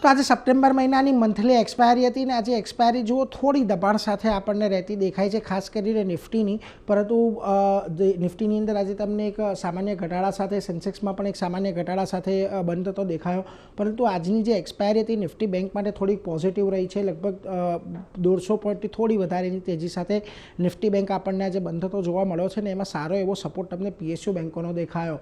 તો આજે સપ્ટેમ્બર મહિનાની મંથલી એક્સપાયરી હતી ને આજે એક્સપાયરી જુઓ થોડી દબાણ સાથે આપણને રહેતી દેખાય છે, ખાસ કરીને નિફ્ટીની. પરંતુ નિફ્ટીની અંદર આજે તમને એક સામાન્ય ઘટાડા સાથે, સેન્સેક્સમાં પણ એક સામાન્ય ઘટાડા સાથે બંધ થતો દેખાયો. પરંતુ આજની જે એક્સપાયરી હતી નિફ્ટી બેંક માટે થોડીક પોઝિટિવ રહી છે. લગભગ 150 પોઈન્ટથી થોડી વધારેની તેજી સાથે નિફ્ટી બેંક આપણને આજે બંધ થતો જોવા મળ્યો છે ને એમાં સારો એવો સપોર્ટ તમને પીએસયુ બેંકોનો દેખાયો.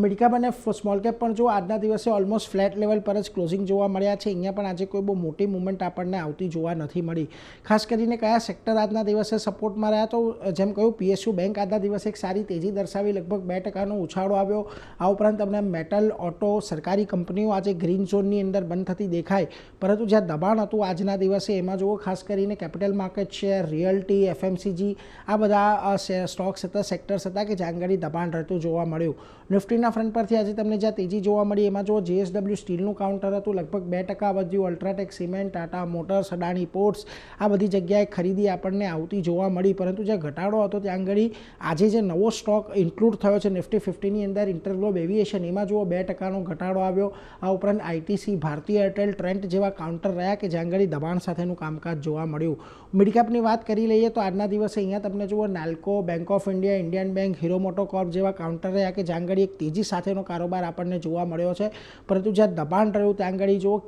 મિડ કેપ અને સ્મોલ કેપ પણ જો આજના દિવસે ઓલમોસ્ટ ફ્લેટ લેવલ પર જ ક્લોઝિંગ જોવા મળ્યા છે. અહીંયા પણ આજે કોઈ બહુ મોટી મુવમેન્ટ આપણને આવતી જોવા નથી મળી. ખાસ કરીને કયા સેક્ટર આજના દિવસે સપોર્ટમાં રહ્યા, તો જેમ કહ્યું પીએસયુ બેંક આજના દિવસે એક સારી તેજી દર્શાવી, લગભગ 2% ઉછાળો આવ્યો. આ ઉપરાંત તમને મેટલ, ઓટો, સરકારી કંપનીઓ આજે ગ્રીન ઝોનની અંદર બંધ થતી દેખાય. પરંતુ જ્યાં દબાણ હતું આજના દિવસે એમાં જુઓ ખાસ કરીને capital market share, realty, FMCG આ બધા સ્ટોક્સ હતા, સેક્ટર્સ હતા કે જ્યાં આગળ દબાણ રહેતું જોવા મળ્યું. નિફ્ટીના ફ્રન્ટ પરથી આજે તમને જ્યાં તેજી જોવા મળી એમાં જુઓ જેએસડબલ્યુ સ્ટીલનું કાઉન્ટર હતું, લગભગ 2% વધ્યું. UltraTech cement, Tata motors, Adani ports આ બધી જગ્યાએ ખરીદી આપણને આવતી જોવા મળી. પરંતુ જે ઘટાડો હતો ત્યાં આગળ આજે જે નવો સ્ટોક ઇન્ક્લુડ થયો છે નિફ્ટી 50ની અંદર, ઇન્ટરગ્લોબ એવિએશન, એમાં જુઓ 2%નો ઘટાડો આવ્યો. આ ઉપરાંત આઈટીસી, ભારતીય એરટેલ, ટ્રેન્ટ જેવા કાઉન્ટર રહ્યા કે જ્યાં આગળ દબાણ સાથેનું કામકાજ જોવા મળ્યું. મિડકેપની વાત કરી લઈએ તો આજના દિવસે અહીંયા તમને જુઓ Nalco, Bank of India, Indian Bank, Hero MotoCorp જેવા કાઉન્ટર રહ્યા કે જ્યાં આગળ એક તેજી સાથેનો કારોબાર આપણને જોવા મળ્યો છે. પરંતુ જ્યાં દબાણ રહ્યું ત્યાં આગળ જુઓ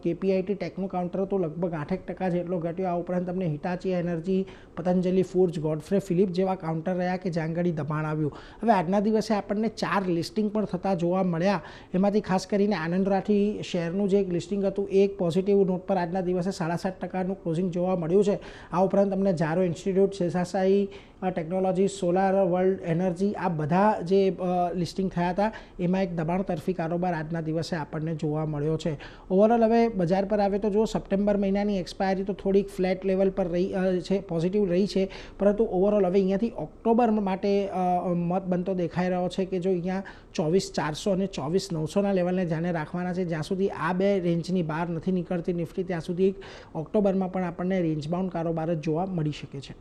કેપીઆઈટી ટેકનું કાઉન્ટર તો લગભગ 8% જેટલો ઘટ્યો. આ ઉપરાંત તમને Hitachi Energy, Patanjali Foods, Godfrey Phillips જેવા કાઉન્ટર રહ્યા કે જ્યાં આગળ દબાણ આવ્યું. હવે આજના દિવસે આપણને 4 લિસ્ટિંગ પણ થતા જોવા મળ્યા. એમાંથી ખાસ કરીને આનંદ રાઠી શેરનું જે એક લિસ્ટિંગ હતું એ એક પોઝિટિવ નોટ પર આજના દિવસે 7.5%નું ક્લોઝિંગ જોવા મળ્યું છે. આ ઉપરાંત તમને ઝારો ઇન્સ્ટિટ્યૂટ, શેષાશાહી ટેકનોલોજી, સોલાર વર્લ્ડ એનર્જી આ બધા જે લિસ્ટિંગ થયા હતા એમાં એક દબાણ તરફી કારોબાર આજના દિવસે આપણને જોવા મળ્યો છે. ઓવરઓલ હવે બજાર પર આવે તો જો સપ્ટેમ્બર મહિનાની એક્સપાયરી તો થોડીક ફ્લેટ લેવલ પર રહી છે, પોઝિટિવ રહી છે. પરંતુ ઓવરઓલ હવે અહીંયાથી ઓક્ટોબર માટે મત બનતો દેખાઈ રહ્યો છે કે જો અહીંયા 24,400 અને 24,900ના લેવલને ધ્યાને રાખવાના છે. જ્યાં સુધી આ બે રેન્જની બહાર નથી નીકળતી નિફ્ટી ત્યાં સુધી ઓક્ટોબરમાં પણ આપણને રેન્જ બાઉન્ડ કારોબાર જ જોવા મળી શકે છે.